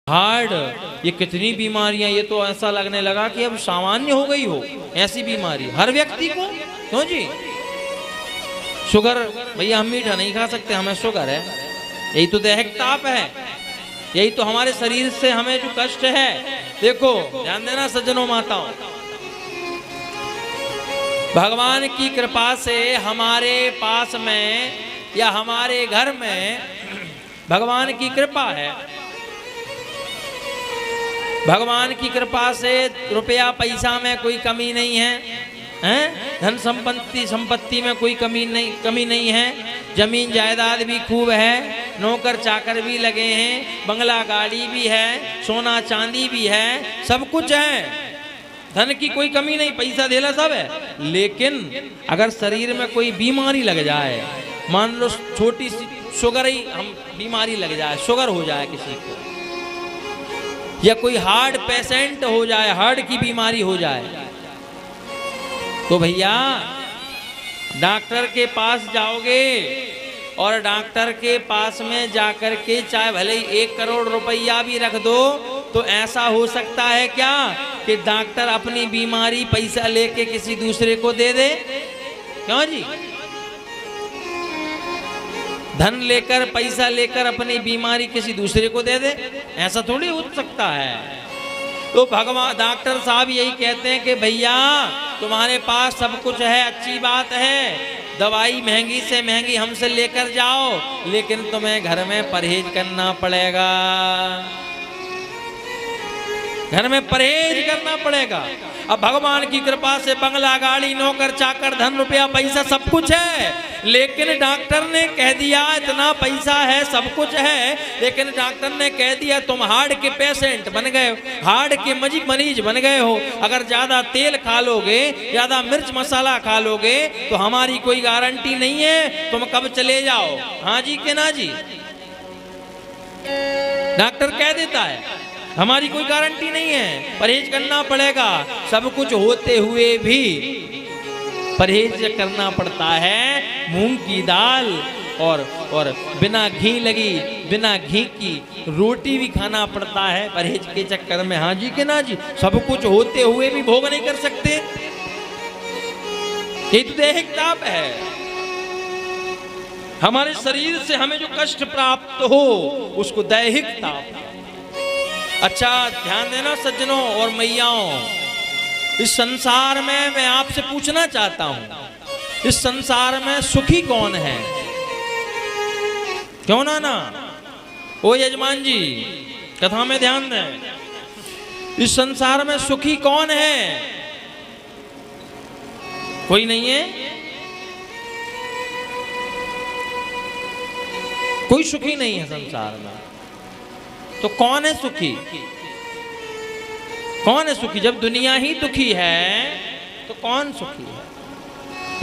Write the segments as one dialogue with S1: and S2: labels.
S1: Heart, ये कितनी बीमारियां, ये तो ऐसा लगने लगा कि अब सामान्य हो गई हो ऐसी बीमारी हर व्यक्ति को। क्यों जी? शुगर, भैया हम मीठा नहीं खा सकते, हमें शुगर है, यही तो दैहिक ताप है, यही तो हमारे शरीर से हमें जो कष्ट है। देखो ध्यान देना सज्जनों माताओं, भगवान की कृपा से हमारे पास में या हमारे घर में भगवान की कृपा है। भगवान की कृपा से रुपया पैसा में कोई कमी नहीं है, हैं? धन संपत्ति में कोई कमी नहीं है, जमीन जायदाद भी खूब है, नौकर चाकर भी लगे हैं, बंगला गाड़ी भी है, सोना चांदी भी है, सब कुछ है, धन की कोई कमी नहीं, पैसा धेला सब है। लेकिन अगर शरीर में कोई बीमारी लग जाए, मान लो छोटी सी शुगर ही हम बीमारी लग जाए, शुगर हो जाए किसी को, या कोई हार्ट पेशेंट हो जाए, हार्ट की बीमारी हो जाए, तो भैया डॉक्टर के पास जाओगे और डॉक्टर के पास में जाकर के चाहे भले ही 1 करोड़ रुपया भी रख दो, तो ऐसा हो सकता है क्या कि डॉक्टर अपनी बीमारी पैसा लेके किसी दूसरे को दे दे? क्यों जी? धन लेकर पैसा लेकर अपनी बीमारी किसी दूसरे को दे दे, ऐसा थोड़ी हो सकता है। तो भगवान डॉक्टर साहब यही कहते हैं कि भैया तुम्हारे पास सब कुछ है, अच्छी बात है, दवाई महंगी से महंगी हमसे लेकर जाओ, लेकिन तुम्हें घर में परहेज करना पड़ेगा, घर में परहेज करना पड़ेगा। अब भगवान की कृपा से बंगला गाड़ी नौकर चाकर धन रुपया पैसा सब कुछ है, लेकिन डॉक्टर ने कह दिया इतना पैसा है सब कुछ है, लेकिन डॉक्टर ने कह दिया तुम हार्ट के पेशेंट बन गए, हार्ट के मरीज बन गए हो, अगर ज्यादा तेल खा लोगे, ज्यादा मिर्च मसाला खा लोगे तो हमारी कोई गारंटी नहीं है, तुम कब चले जाओ। हाँ जी के ना जी? डॉक्टर कह देता है हमारी कोई गारंटी नहीं है, परहेज करना पड़ेगा। सब कुछ होते हुए भी परहेज करना पड़ता है, मूंग की दाल और बिना घी लगी, बिना घी की रोटी भी खाना पड़ता है परहेज के चक्कर में। हाँ जी के ना जी? सब कुछ होते हुए भी भोग नहीं कर सकते, ये तो दैहिक ताप है। हमारे शरीर से हमें जो कष्ट प्राप्त हो उसको दैहिक ताप है। अच्छा ध्यान देना सज्जनों और मैयाओं, इस संसार में मैं आपसे पूछना चाहता हूं, इस संसार में सुखी कौन है? क्यों ना ओ यजमान जी कथा में ध्यान दें, इस संसार में सुखी कौन है? कोई नहीं है, कोई सुखी नहीं है संसार में। तो कौन है सुखी? कौन है सुखी? जब दुनिया ही दुखी है तो कौन सुखी है?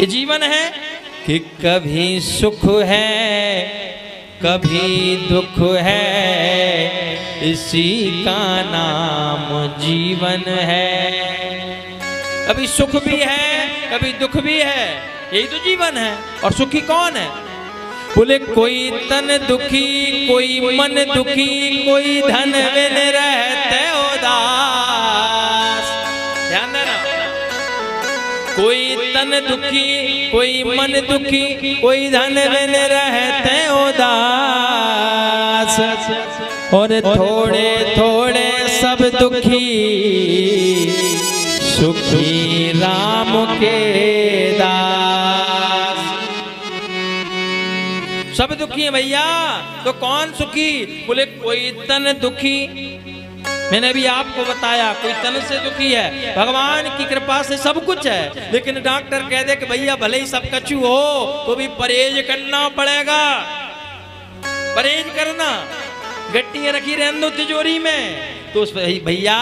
S1: ये जीवन है कि कभी सुख है कभी दुख है, इसी का नाम जीवन है। कभी सुख भी है कभी दुख भी है, यही तो जीवन है। और सुखी कौन है? बोले कोई तन दुखी कोई मन दुखी, कोई धन बिन रहते उदास। ध्यान देना, कोई तन दुखी कोई मन दुखी, कोई धन बिन रहते उदास, और थोड़े थोड़े सब दुखी, सुखी राम के दास। सब दुखी है भैया, तो कौन सुखी? बोले कोई तन दुखी, मैंने भी आपको बताया कोई तन से दुखी है, भगवान की कृपा से सब कुछ है, लेकिन डॉक्टर कह दे कि भैया भले ही सब कछु हो तो भी परहेज करना पड़ेगा। परहेज करना, गड्डियां रखी रहने दो तिजोरी में, तो भैया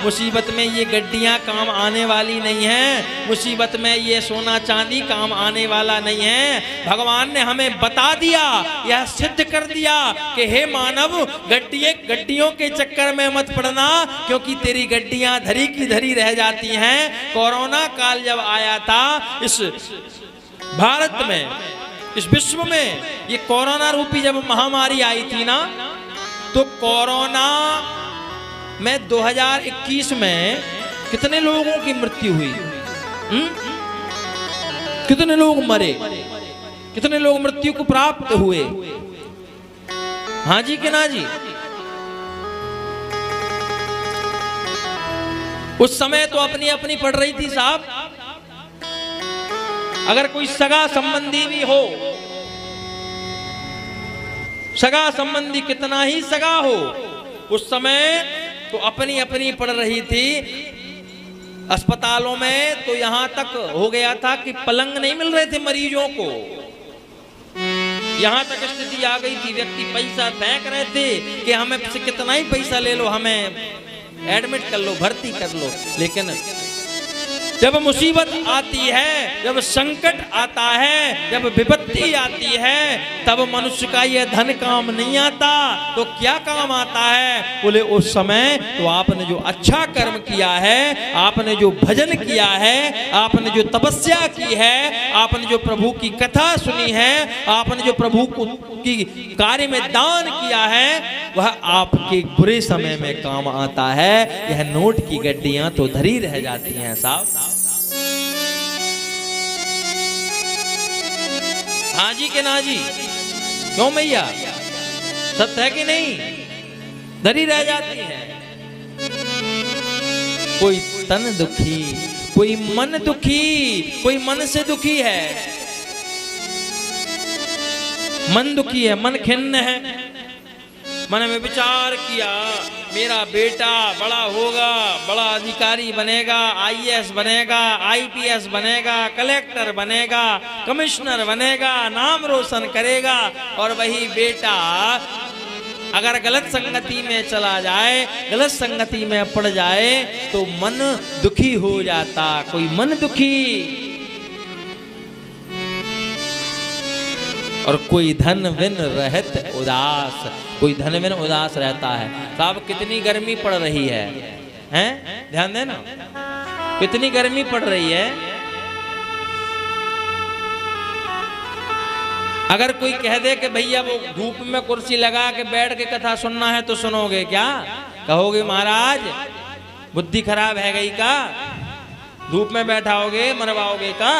S1: मुसीबत में ये गड्डियां काम आने वाली नहीं है, मुसीबत में ये सोना चांदी काम आने वाला नहीं है। भगवान ने हमें बता दिया, यह सिद्ध कर दिया कि हे मानव, गड्डियों के चक्कर में मत पड़ना, क्योंकि तेरी गड्डियां धरी की धरी रह जाती हैं। कोरोना काल जब आया था इस भारत में, इस विश्व में, ये कोरोना रूपी जब महामारी आई थी ना, तो कोरोना मैं 2021 में कितने लोगों की मृत्यु हुई, कितने लोग मरे, कितने लोग मृत्यु को प्राप्त हुए। हाँ जी कि ना जी। उस समय तो अपनी अपनी पड़ रही थी साहब। अगर कोई सगा संबंधी भी हो, सगा संबंधी कितना ही सगा हो, उस समय तो अपनी अपनी पड़ रही थी। अस्पतालों में तो यहां तक हो गया था कि पलंग नहीं मिल रहे थे मरीजों को, यहां तक स्थिति आ गई थी। व्यक्ति पैसा फेंक रहे थे कि हमें से कितना ही पैसा ले लो, हमें एडमिट कर लो, भर्ती कर लो। लेकिन जब मुसीबत आती है, जब संकट आता है, जब विपत्ति आती है, तब मनुष्य का यह धन काम नहीं आता। तो क्या काम आता है? बोले उस समय तो आपने जो अच्छा कर्म किया है, आपने जो भजन किया है, आपने जो तपस्या की है, आपने जो प्रभु की कथा सुनी है, आपने जो प्रभु की कार्य में दान किया है, वह आपके बुरे समय में काम आता है। यह नोट की गड्डियां तो धरी रह जाती हैं साहब। हाँ जी के ना जी, क्यों मैया, सत्य है कि नहीं? धरी रह जाती है। कोई तन दुखी, कोई मन दुखी, कोई मन से दुखी है, मन दुखी है, मन खिन्न है। मन में विचार किया मेरा बेटा बड़ा होगा, बड़ा अधिकारी बनेगा, आईएएस बनेगा, आईपीएस बनेगा, कलेक्टर बनेगा, कमिश्नर बनेगा, नाम रोशन करेगा, और वही बेटा अगर गलत संगति में चला जाए, गलत संगति में पड़ जाए तो मन दुखी हो जाता। कोई मन दुखी और कोई धन बिन रहत उदास, कोई धन बिन उदास रहता है। साहब कितनी गर्मी पड़ रही है, हैं? ध्यान देना, कितनी गर्मी पड़ रही है। अगर कोई कह दे कि भैया वो धूप में कुर्सी लगा के बैठ के कथा सुनना है तो सुनोगे क्या? कहोगे महाराज बुद्धि खराब है गई का, धूप में बैठाओगे, मरवाओगे का?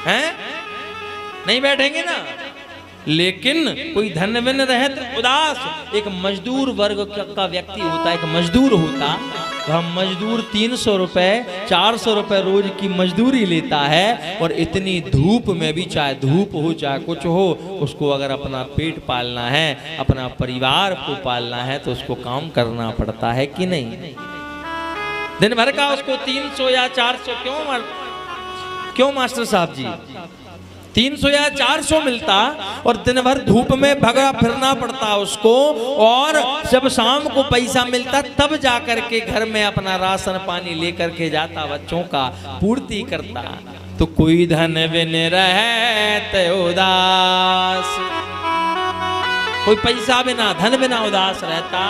S1: हैं? नहीं बैठेंगे ना। लेकिन कोई धन बिन रहत उदास, एक मजदूर वर्ग का व्यक्ति होता, एक मजदूर होता, वह मजदूर 300 रुपए 400 रुपए रोज की मजदूरी लेता है, और इतनी धूप में भी, चाहे धूप हो चाहे कुछ हो, उसको अगर अपना पेट पालना है, अपना परिवार को पालना है, तो उसको काम करना पड़ता है कि नहीं? दिन भर का उसको 300 या 400 क्यों मास्टर साहब जी 300 या 400 मिलता, और दिन भर धूप में भगा फिरना पड़ता उसको, और जब शाम को पैसा मिलता तब जाकर के घर में अपना राशन पानी लेकर के जाता, बच्चों का पूर्ति करता। तो कोई धन बिन रहत उदास, कोई पैसा बिना, धन बिना उदास रहता।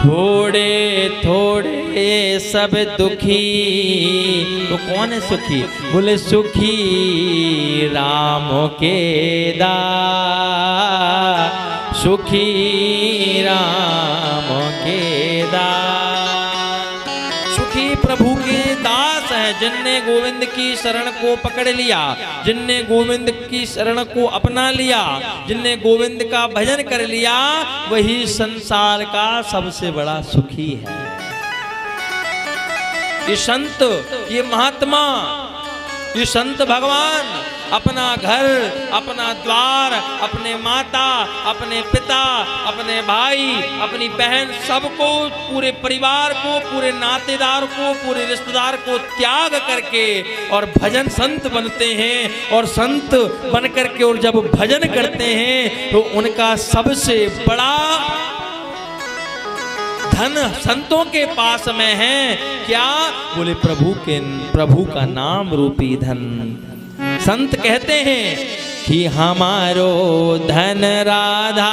S1: थोड़े थोड़े सब दुखी, तो कौन है सुखी? बोले सुखी राम के दास, सुखी राम के दास, सुखी प्रभु के दास हैं जिनने गोविंद की शरण को पकड़ लिया, जिनने गोविंद की शरण को अपना लिया, जिनने गोविंद का भजन कर लिया, वही संसार का सबसे बड़ा सुखी है। ये संत, ये महात्मा, ये संत भगवान अपना घर, अपना द्वार, अपने माता, अपने पिता, अपने भाई, अपनी बहन, सबको, पूरे परिवार को, पूरे नातेदार को, पूरे रिश्तेदार को त्याग करके और भजन संत बनते हैं। और संत बन करके और जब भजन करते हैं तो उनका सबसे बड़ा धन संतों के पास में है। क्या? बोले प्रभु का नाम रूपी धन। संत कहते हैं कि हमारो धन राधा,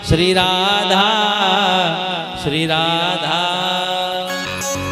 S1: श्री राधा, श्री राधा।